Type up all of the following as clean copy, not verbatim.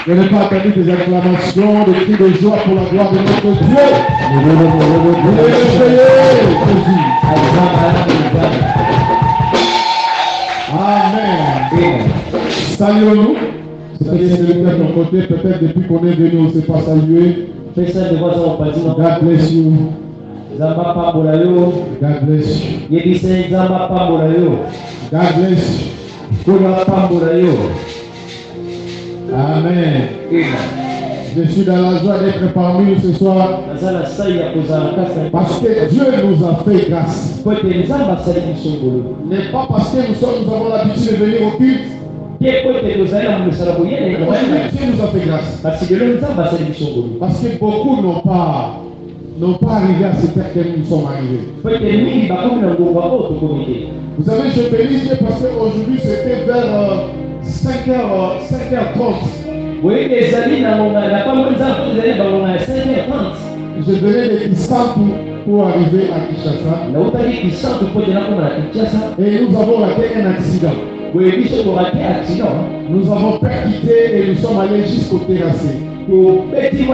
Je n'ai pas attendu des acclamations, des cris de joie pour la gloire de notre Dieu. Amen. Saluons-nous. C'est-à-dire celui à ton côté, peut-être depuis qu'on est venu, on ne s'est pas salué. God bless you. God bless you. God bless you. Amen. Je suis dans la joie d'être parmi nous ce soir. Parce que Dieu nous a fait grâce. N'est pas parce que nous avons l'habitude de venir au culte. Dieu nous a fait grâce. Parce que beaucoup n'ont pas arrivé à ce terre que nous sommes arrivés. Vous savez, je bénis Dieu parce qu'aujourd'hui c'était vers 5h30. Oui, les amis, je venais de Kinshasa pour arriver à Kinshasa. Et nous avons raté un accident. Nous avons percuté et nous sommes allés jusqu'au terrassé. Alléluia.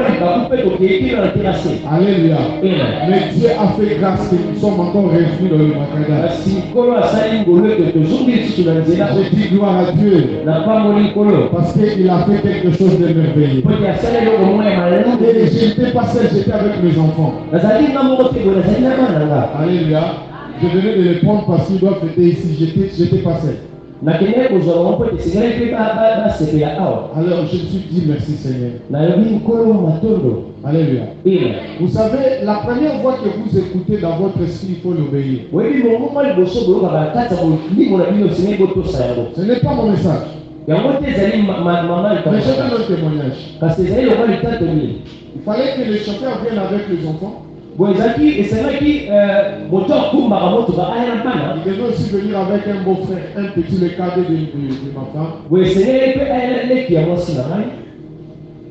Mais Dieu a fait grâce que nous sommes encore revenus dans le Macadam. Je dis gloire à Dieu. Parce qu'il a fait quelque chose de merveilleux. Et je n'étais pas seul, j'étais avec mes enfants. Alléluia. Je venais de les prendre parce qu'ils doivent être ici. J'étais pas seul. Alors je me suis dit merci Seigneur. Alléluia. Vous savez, la première voix que vous écoutez dans votre esprit, il faut l'obéir. Ce n'est pas mon message. Mais je donne un témoignage. Il fallait que les chauffeurs viennent avec les enfants. Il devait aussi venir avec un beau-frère, un petit le cadet de ma femme.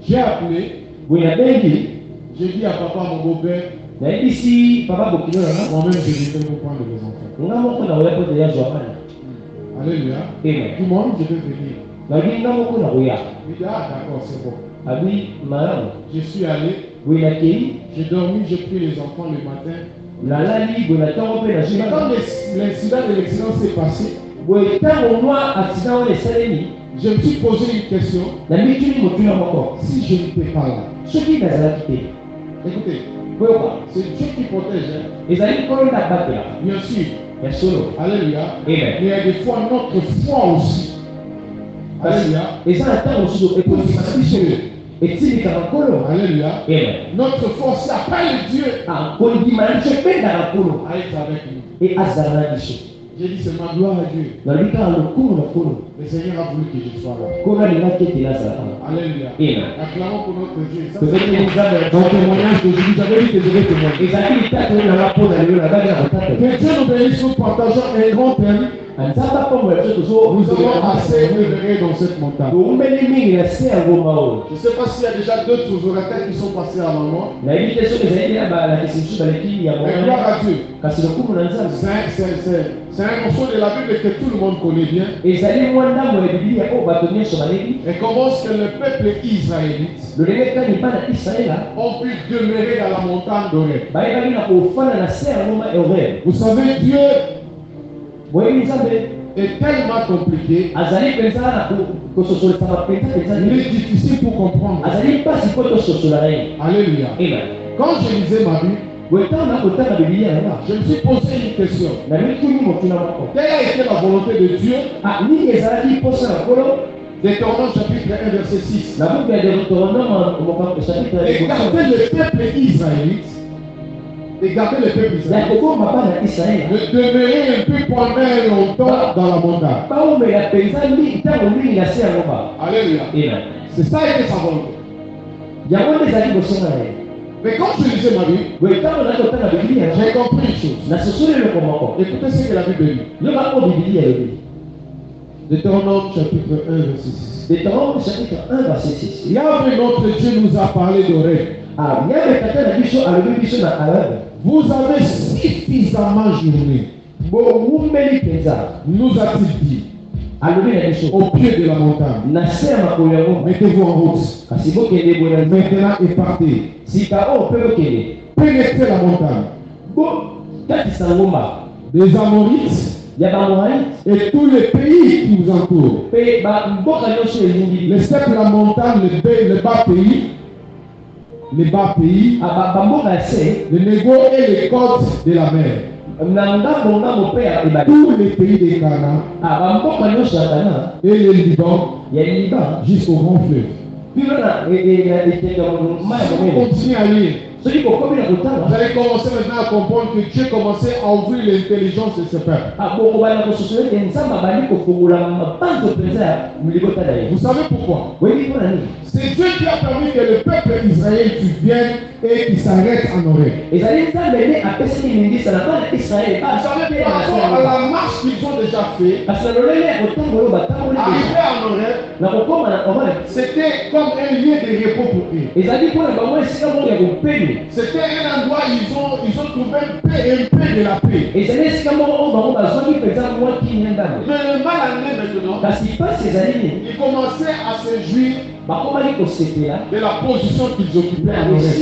J'ai appelé. J'ai dit à papa, mon beau-père, Ici, papa Bokino, moi-même je vais vous prendre les enfants. Alléluia. Amen. Tout le monde, je vais venir. Il dit, ah d'accord, c'est bon. Je suis allé, j'ai dormi, j'ai pris les enfants le matin. Et quand l'incident de l'accident s'est passé, je me suis posé une question. Si je n'étais pas là, écoutez, c'est Dieu qui protège. Bien sûr. Alléluia. Mais il y a des fois notre foi aussi. Alléluia. Alléluia. Notre foi s'appelle Dieu. J'ai dit c'est ma gloire à Dieu. Le Seigneur a voulu que je sois là. Alléluia. Acclamons pour notre Dieu. Dans témoignage que je vous avais dit que je vais témoigner. Que Dieu nous bénisse, nous partageons un grand thème. Nous avons assez œuvré dans cette montagne. Je ne sais pas s'il y a déjà d'autres orateurs qui sont passés avant moi. Mais gloire à Dieu. C'est un morceau de la Bible que tout le monde connaît bien. Et comment est-ce que le peuple israélite ont pu demeurer dans la montagne d'Horeb. Vous savez, Dieu est tellement compliqué. Il est difficile pour comprendre. Alléluia. Quand je lisais ma Bible, je me suis posé une question. Quelle a été la volonté de Dieu? Deutéronome chapitre 1 verset 6. Et garder le peuple israélite. Et garder le peuple israélite. De demeurer un peu pendant longtemps dans la montagne. Alléluia. C'est ça qui est sa volonté. Mais quand je lisais ma Bible, j'ai compris une chose. Écoutez ce que la Bible dit. Deutéronome chapitre 1 verset 6. Yahweh notre Dieu nous a parlé d'Horeb. Vous avez suffisamment jeûné. Nous a-t-il dit au pied de la montagne. Mettez-vous en route. Maintenant et partez. Pénétrez la montagne. Les Amorites et tous les pays qui vous entourent. Les steppes, la montagne, les bas pays. Les bas pays, le Négo et les côtes de la mer. Tous les pays des Canaan et le Liban jusqu'au grand fleuve. Continuez à lire. Vous allez commencer maintenant à comprendre que Dieu commençait à ouvrir l'intelligence de ce peuple. Vous savez pourquoi? C'est Dieu qui a permis que le peuple d'Israël vienne et qu'il s'arrête en Horeb. Vous savez, par rapport à la marche qu'ils ont déjà fait, arriver en Horeb, c'était comme un lieu de repos pour eux. C'était un endroit où ils ont trouvé un peu de la paix. Mais le mal amené maintenant, ils commençaient à se jouir de la position qu'ils occupaient en Horeb.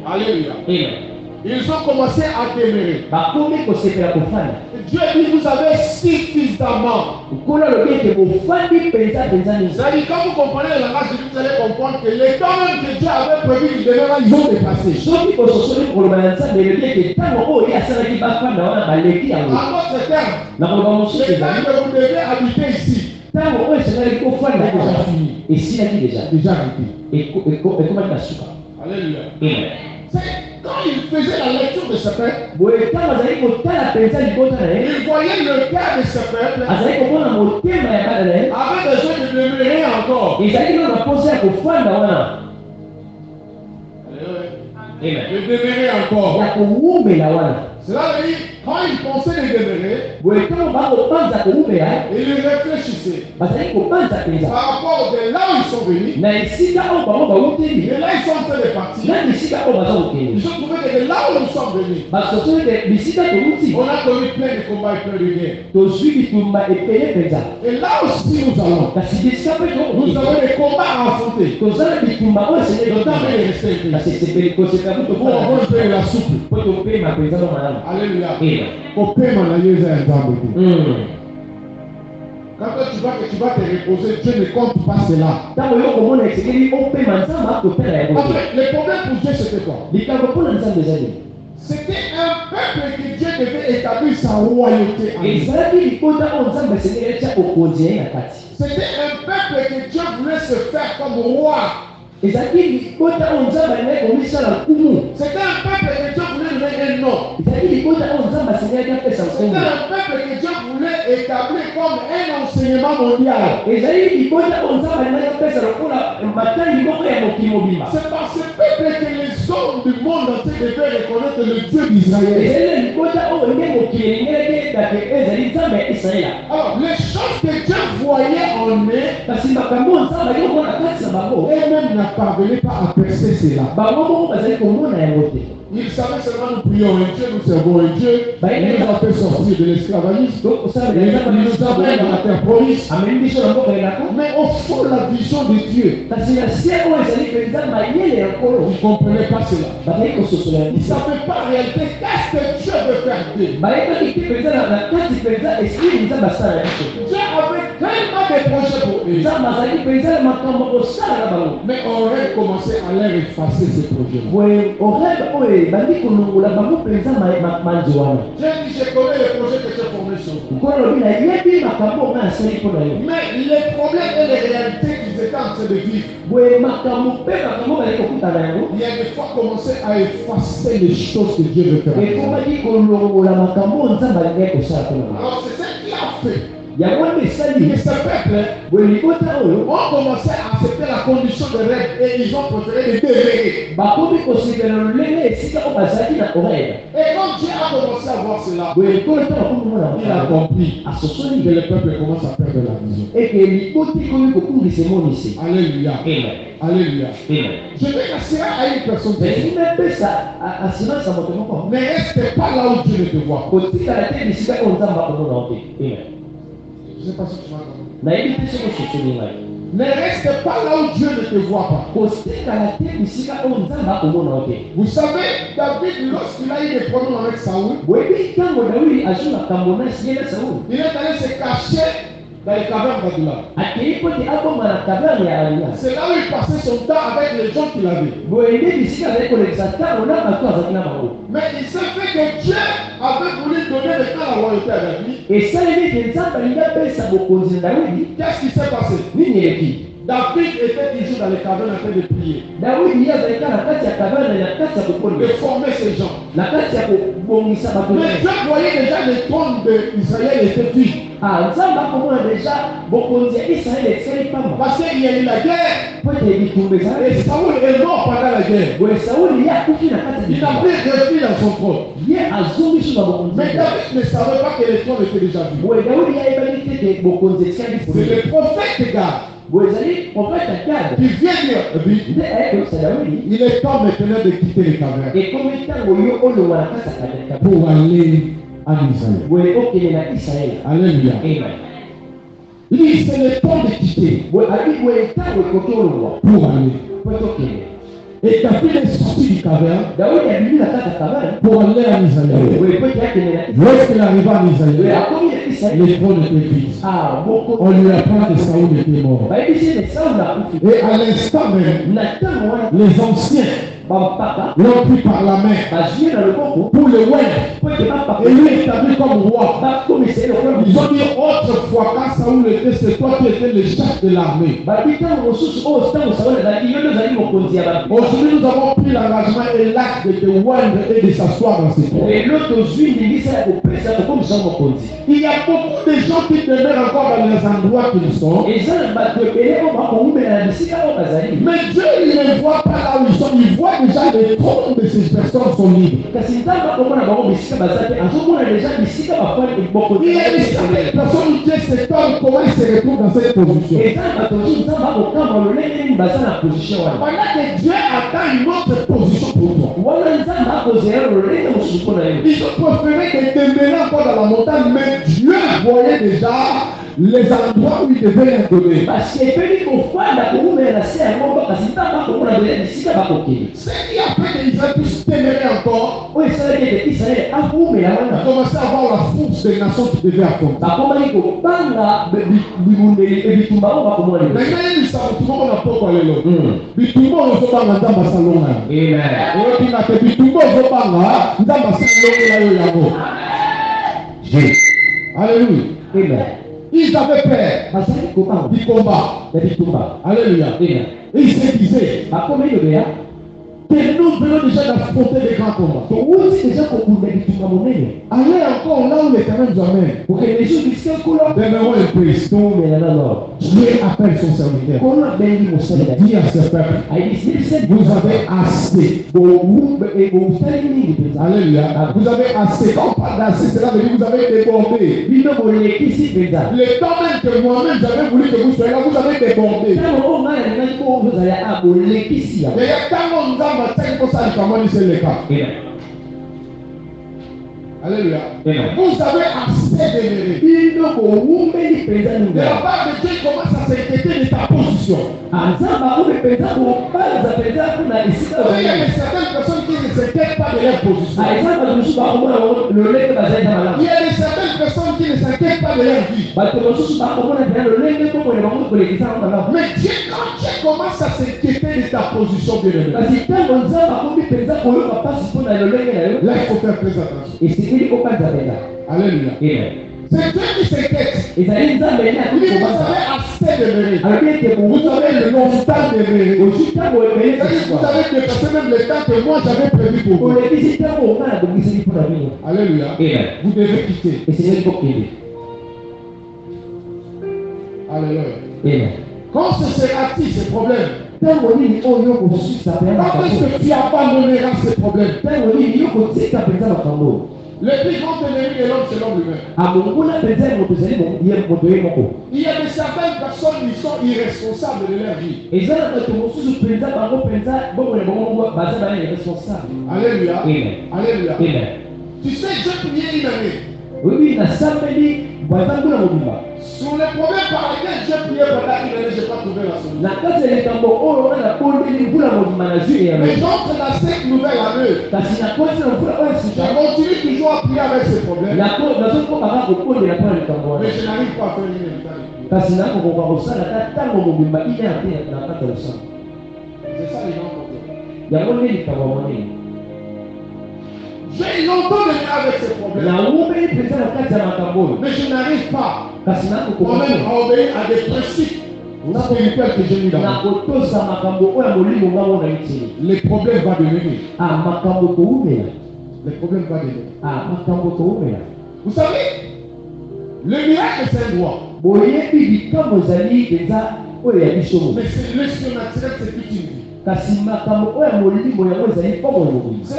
Alléluia. Ils ont commencé à demeurer. Dieu dit, vous avez suffisamment. C'est-à-dire, quand vous comprenez le langage de Dieu, vous allez comprendre que les temps même que Dieu avait prévu qu'ils demeurent, ils ont dépassé. En d'autres termes, les temps que vous devez habiter ici, déjà habité. Alléluia. Quand il faisait la lecture de ce peuple, il voyait le cœur de ce peuple avait besoin de demeurer encore. De demeurer encore. Cela veut dire Quand il pensait les demeurer, boye ntango bakopanza koumela il réfléchissait bazali kopanza mpenza par rapport de là où ils sont venus. na esika oyo bango bauteli Et là, ils sont en train de partir. na bisika oyo baza kokende Ils ont trouvé que de là où nous sommes venus, basoso ete bisika touti on a connu plein de combats et plein de guerres. tozwi bitumba epele mpenza Et là aussi, nous allons. kasi bisika mpe Nous avons des combats à affronter. tozala bitumba oyo Le temps esengeli est resté. kasi sepeli kosepela Pour kutokala avoir un peu la soupe. po topema mpenza no malamu Alléluia. ena Au paiement, on a eu un temps. Quand tu vas te reposer, Dieu ne compte pas cela. ntango yo komona esengeli opema nzambe akopela yango En fait, le problème pour Dieu, c'était quoi? likambo mpona nzambe eza nini C'était un peuple que Dieu devait établir sa royauté en lui. ezalaki libota oyo nzambe esengeli etya okonzi ye na kati C'était un peuple que Dieu voulait se faire comme roi. ezalaki libota oyo nzambe alingai komisala nkumu C'était un peuple que Dieu voulait donner un nom. ezalaki libota oyo nzambe asengelaki apesa C'était nkombo un peuple que Dieu voulait établir comme un enseignement mondial. ezali libota oyo nzambe alingai apesa lokola matali moko ya mokili mobimba C'est par ce peuple que les hommes du monde entier devaient reconnaître le Dieu d'Israël. ezali na libota oyo nde mokili elingelaki etake ezali nzambe ya israela Alors, les choses que Dieu voyait en eux, kasi makambo oyo nzambe ali komona kati na bango eux-mêmes n'apparvenaient pas à percer cela. bango moko bazali komona yango te Ils savaient seulement nous prions un Dieu, nous servons un Dieu. Il nous a fait sortir de l'esclavagisme. donc osala Il nous a mis dans la terre promise. ameni biso na mboka elaka Mais au fond, la vision de Dieu, kasi na sie oyo ezali mpenza mayele ya nkolo ils ne comprenaient pas cela. bazali kososola Ils ne savaient pas en réalité qu'est-ce que Dieu veut faire d'eux. bayebaki te mpenza na kati mpenza esili nzambe asala na biso Dieu avait tellement de projets pour eux. nzambe azali mpenza na makambo kosala na bango Mais on aurait commencé à leur effacer ces projets-là. boye orebe oyo ebandi kolongola bango mpenza manzi wana Dieu dit, je connais les projets que tu as formés sur vous. nkolo lobi nayebi makambo oyo asali mpo na yo Mais les problèmes et les réalités qu'ils étaient en train de vivre, boye makambo mpe makambo bazali kokutana yango il y a des fois commencé à effacer les choses que Dieu veut faire. ekomaki kolongola makambo oyo nzambe alingai kosala mpo na bango Alors c'est ça qui a fait yango nde que esali ce peuple boye libota oyo ont commencé à accepter la condition de rêve et ils ont préféré les déverrer. bakomi kosepela lolenge esika oyo bazalaki na orebe Et quand Dieu a commencé à voir cela, boye likolo ntango bakomi mona il a compris asosoli que le peuple commence à perdre la vision. eke libota ekomi kokungisa emonisi Alléluia. amen Alléluia. amen Je vais assurer à une personne qui elingi mepesa assurance ya moto moko ne reste pas là où Dieu ne te voit pas. kotikala te bisika oyo nzambe akomona yo te amen Je ne sais pas si tu m'as compris. nayebi te soki ososoli ngai Ne reste pas là où Dieu ne te voit pas. kotikala te bisika oyo nzambe akomona yo te Vous savez, David, lorsqu'il a eu des problèmes avec Saoul, boyebi ntango dawidi azwi makambo na ye na sauli il est allé se cacher dans les cavernes d'Adullam. akei po te aboma na kaverne ya alliance C'est là où il passait son temps avec les gens qu'il avait. boye nde bisika azali kolekisa ntango na bato azalaki na bango Mais il s'est fait que Dieu avait voulu donner le temps à la royauté à David. esaleli ete nzambe alingi apesa bokonzi na dawidi Qu'est-ce qui s'est passé? nini eleki David était toujours dans les cavernes en train de prier, dawidi ye azalika na kati ya kaverne na kati ya de kokola former ces gens. na kati ya kobongisa bato Mais Dieu voyait déjà le trône d'Israël était vide. nzambe akomona deja bokonzi ya israele esali pamba Parce qu'il y a eu la guerre. po ete bitumba Et ezalaki Saoul est mort pendant la guerre. boye sauli ye akufi na kati Il ya n'a bitumba plus reçu dans son trône. ye azongi so na bokonzi Mais David ne savait pas que le trône était déjà vide. boye dawidi ayebaki te ete bokonzi etikali C'est polele le prophète Gad boye ezali profete gade qui vient dire, David, nde ayekobisa dawidi il est temps maintenant de quitter les cavernes ekomi ntango yo olongwa na kati ya kaverne pour aller en Israël. boye okende na israele Alléluia. amen Il dit, c'est le temps de quitter boye abi boye ntango ekoki olongwa pour aller. po tokende Et David est sorti du caverne dawidi abimi na kati ya kaverne pour aller en Israël. boye po ete akende na israele Lorsqu'il arriva en boye Israël, akomi na israele le trône était vide. On bokonzi lui apprend que Saoul était mort. bayebisi ete sauli akufi Et à l'instant même, na ntango wana les anciens bampaka l'ont pris par la main bazwi na loboko pour le oindre po ete bapaka et lui établi comme roi. bakomisa ye lokola Ils ont dit autrefois, quand Saoul était, c'est toi qui étais le chef de l'armée. babi ntango mosusu oyo ntango sauli azalaki yo nde ozali mokonzi ya bato Aujourd'hui, nous avons pris l'engagement et l'acte de te oindre et de s'asseoir dans ce trône. lelo tozwi ndingisa ya kopesa tokomisa mokonzi Il y a beaucoup de gens qui demeurent encore dans les endroits qu'ils sont. eza na bato ebele oyo bakoumela na Mais Dieu, il ne voit pas là où ils sont. Il voit déjà les trônes de ces personnes sont libres. Il y a certaines personnes qui disent cet homme, comment il se retrouve dans cette position. Voilà que Dieu attend une autre position pour toi. Ils ont préféré que demeurer encore dans la montagne, mais Dieu voyait déjà les endroits où il devait les donner. C'est qui a fait qu'Israël puisse demeurer encore. Il commençait à avoir la force des nations qui devaient affronter. Maintenant, il s'en trouve pas pour aller là. Bitumba ozobanga nzamba salonga. Alléluia. Amen. Ils avaient peur du combat. Alléluia. Et ils se disaient que nous venons déjà d'affronter des grands combats. Allez encore là où l'Éternel nous amène. Demeurons le Christ. Dieu appelle son serviteur. Dis à ce peuple, vous avez assez. Alléluia. Vous avez assez. Quand on parle d'assez, cela veut dire que vous avez débordé. Le temps même que moi-même j'avais voulu que vous soyez là, vous avez débordé. Alléluia. Vous avez assez d'aimer. La part de Dieu commence à s'inquiéter de ta position. Il y a certaines personnes qui ne s'inquiètent pas de leur position. Il y a certaines personnes qui ne s'inquiètent pas de leur vie. Mais Dieu, quand Dieu commence à s'inquiéter de ta position, bien aimé, là il faut faire très attention. Alléluia. C'est Dieu qui s'inquiète. Vous avez assez de mérite. Vous avez le longtemps de mérite. Vous avez dépassé même le temps que moi j'avais prévu pour vous. Alléluia. Vous devez quitter. Alléluia. Quand ce sera-t-il ce problème? Quand est-ce que tu abandonneras ce problème? Le plus grand ennemi de l'homme, c'est l'homme lui-même. Il y a de certaines personnes qui sont irresponsables de leur vie. Alléluia. Alléluia. Tu sais, Dieu priait une année. Sur les problèmes par lesquels Dieu priait pendant une année, je n'ai pas trouvé la solution. Mais j'entre dans cette nouvelle année. Je continue toujours à prier avec ces problèmes. Mais je n'arrive pas à faire une état. C'est ça les gens comprennent. J'ai longtemps de avec ces problèmes. Mais je n'arrive pas moi-même à obéir à des principes spirituels que j'ai mis dans le Les problèmes vont devenir. Les problèmes vont devenir. Vous savez, le miracle c'est un droit. Mais c'est le surnaturel, c'est toute une vie. Cela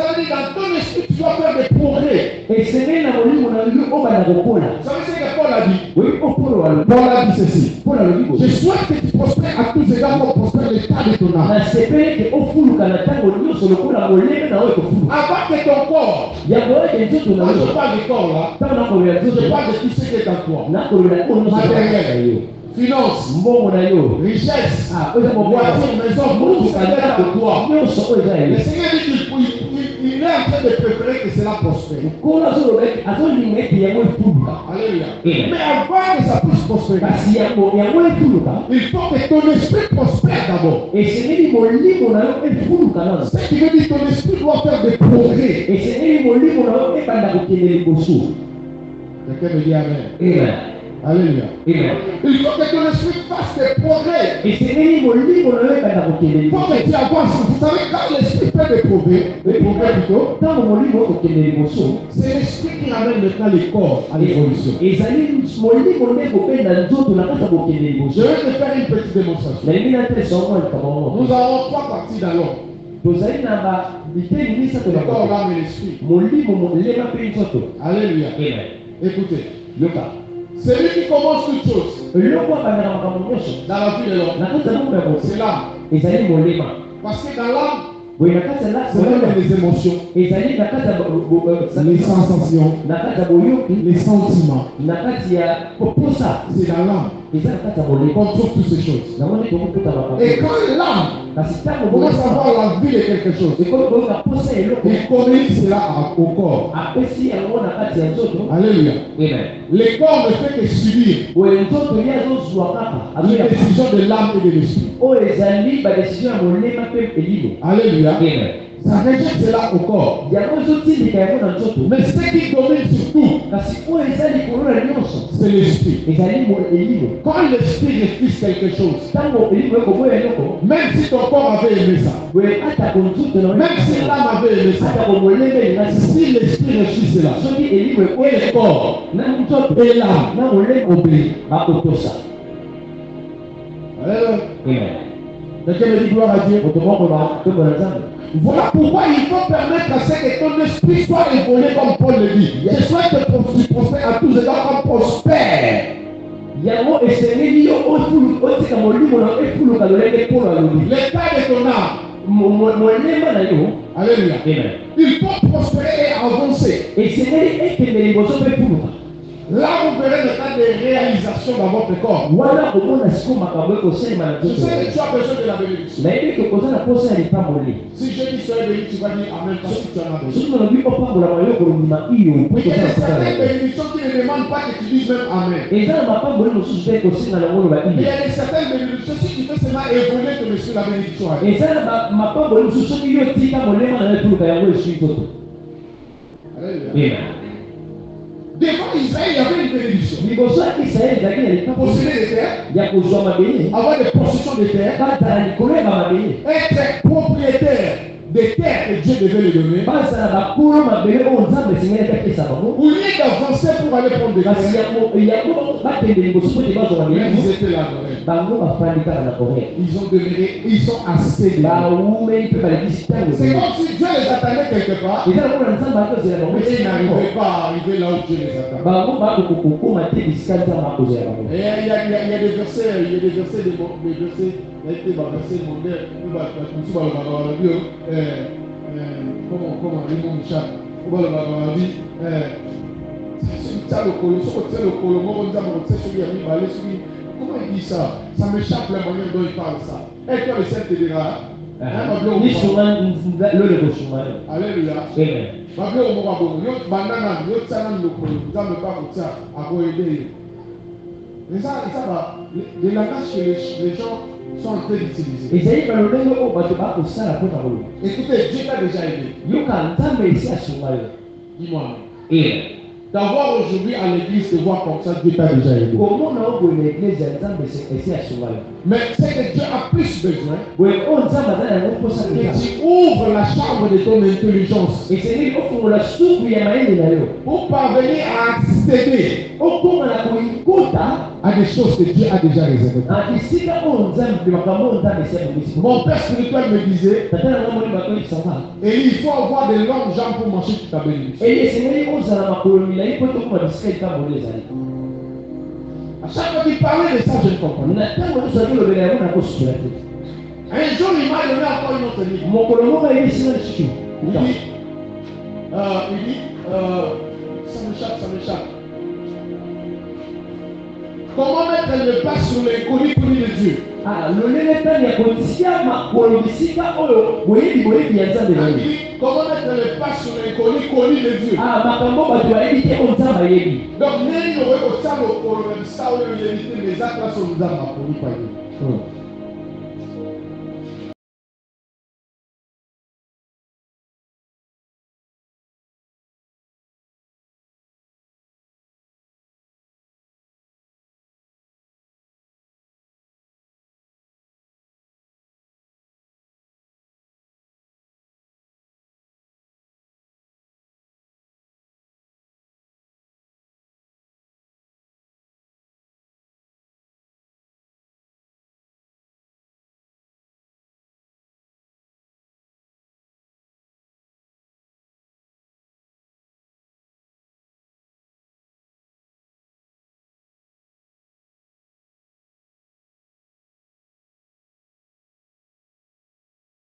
veut dire dans ton esprit, tu dois faire des progrès. Ça veut dire que Paul a dit. Paul a dit ceci. Je souhaite que tu prospères à tous égards comme prospère l'état de ton âme. Avant que ton corps. Quand je parle du corps là, je parle de tout ce qui est en toi. Matériel. Finance, richesse, voiture, maison, tout ça de toi. Le Seigneur dit qu'il est en train de préférer que cela prospère. Alléluia. Mais avant que ça puisse prospérer, il faut que ton esprit prospère d'abord. Ce qui veut dire que ton esprit doit faire des progrès. Quelqu'un me dit Amen. Alléluia. Amen. Il faut que ton esprit fasse des progrès. Et c'est lui mon livre le mec à côté. Faut que tu avances. Vous savez, quand l'esprit fait des progrès plutôt, Dans mon livre au côté de l'émotion, c'est l'esprit qui ramène maintenant les corps à l'évolution. et ça lui mon livre le mec au pays dans d'autres n'a pas côté de Je l'émotion. vais te faire une petite démonstration. Mais il a fait son rôle comme Nous avons trois parties dans l'homme. vous allez dans la vitesse de ça Le corps, l'âme et l'esprit. mon livre mon lema pays surtout. Alléluia. Amen. Écoutez, Yoka. c'est lui qui commence toutes choses Le roi va dans la maison. dans la vie de l'homme. Na kata mungu ya C'est l'âme. ezali molema. Parce que dans l'âme, Boye na kata la c'est même les émotions, ezali na kata les sensations, na kata boyoki les sentiments. na kati ya koposa C'est dans l'âme eza na kata molema. qu'on trouve toutes ces choses. Na moni tokukuta Et makambo. quand l'âme Kasi tango commence à boyoka voir la vie de quelque chose, ekolo boyoka posa eloko il communique cela au corps. apesi yango na kati ya nzoto. Alléluia. Amen. Le corps ne fait que subir Boye nzoto ye azozwa kaka les azoya décisions de l'âme et de l'esprit. oyo ezali badesizio ya molema mpe elilo. Alléluia. Amen. Ça rejette cela au corps. yango ezotindika yango na nzoto. Mais ce qui domine sur tout, kasi oyo eza likolo na nyonso c'est l'esprit. ezali elilo. Quand l'esprit refuse quelque chose, Tango elilo ekoboya eloko même si ton corps avait aimé ça, boye atako nzoto na même si l'âme avait aimé ça, atako molema elingasi si l'esprit refuse cela, soki elilo et ekoya le corps na nzoto et l'âme na molema obéissent. bakotosa. Alléluia. Amen. Quelqu'un me dit gloire à Dieu. moto moko batombola nzambe. Voilà pourquoi il faut permettre à ce que ton esprit soit évolué comme Paul le dit. Je souhaite que tu prospères à tous égards comme prospère. yango esengeli yo otika molimo na efuluka lolenge polo alobi L'état de ton âme. molema na yo. Alléluia. Amen. Il faut prospérer et avancer. esengeli ekende liboso mpe efuluka. Là, vous verrez le tas de réalisations dans votre corps. wana komona siko makambo ekosalema na Je nzoto sais na que yo. tu as besoin de la bénédiction. nayebi ete okoza na posa ya lipamboli. Si je dis soyez béni, tu vas dire Amen parce que tu en as besoin. soki nalobi opambola mayoko lobima iyo po Mais il y toza a na posa na certaines yo. bénédictions qui ne demandent pas que tu dises même Amen. eza na mapamboli mosusu mpe ekosinga nango loba Mais il y iyo. a certaines bénédictions, si tu fais seulement évoluer ton esprit, la bénédiction arrive. eza na mapamboli mosusu soki yo tika molema na yo efuluka yango esui toto. Alléluia. Amen. Devant Israël, il y avait une bénédiction. liboso ya israeli ezalaki na likambo Posséder des terres, ya kozwa mabele avoir des possessions de terres, bazala likolo ya bamabele être propriétaire des terres que Dieu devait lui donner. bazala bakolo mabele oyo nzambe esengeli apesa bango. Au lieu d'avancer pour aller prendre des kasi terres, yango bakende liboso po te bazwa mais mabele ils étaient là. bango bafandi kaka na korea Ils ont demeuré, ils sont assez là. bawumeli mpe balekisi ntango C'est comme si Dieu les attendait quelque part, eza nakona nzambe akozela bango mais ils esika moko. n'arrivaient pas à arriver là où Dieu les attend. bango bakokokoma te bisika nzambe akozela bango. Et il y a des versets, il y a des versets, des versets, il y a des versets mondains, comment ils m'ont dit, comment il dit ça? Ça m'échappe la manière dont il parle ça. Et toi, le ciel te dira, nisunga lole kosunga yo. Alléluia. Amen. Bablo mo babongo, yo bandana, yo tsana lokolo, nzambe pa kotsa akoyede. Mais ça va, les langages que les gens sont en train d'utiliser. ezali balolenge oyo bato bakosala mpona koloba. Écoutez, Dieu t'a déjà aidé. yoka nzambe esi asunga yo. Dis-moi. Amen. D'avoir aujourd'hui à l'église, de voir comme ça, Dieu t'a déjà aidé. komona oyo boye na eglise ya nzambe esi asunga yo. Mais c'est que Dieu a plus besoin boye oyo nzambe aza na yango mposa que deja. tu ouvres la chambre de ton intelligence esengeli ofungola suku ya mayele na yo pour parvenir à accéder okoma na koyikuta à des choses que Dieu a déjà réservées. na esika oyo nzambe makambo oyo nzambe esi abongisi. Mon père spirituel me disait, tata na ngai molimo akoyebisanga et il faut avoir de longues jambes pour marcher toute ta bénédiction. eli esengeli ozala makolo milai mpo tokoma bisika likambo ezali. À chaque fois qu'il parlait de ça, je ne comprenais na ntango nyonso akolobela yango nakosukola te. pas. Un jour, il m'a donné encore une autre livre. mokolo moko ayebisinga lisusu. Il dit, ça m'échappe. Comment mettre le pas sur l'inconnu connu de Dieu? lolenge tani ya kotia makolo bisika oyo boyebi ya nzambe na Il yo. dit, comment mettre le pas sur l'inconnu connu de Dieu? makambo bato bayebi te oyo nzambe ayebi. Donc, nous, nous avons le ça, le ça, où il y a des actes là sur nous avons appris.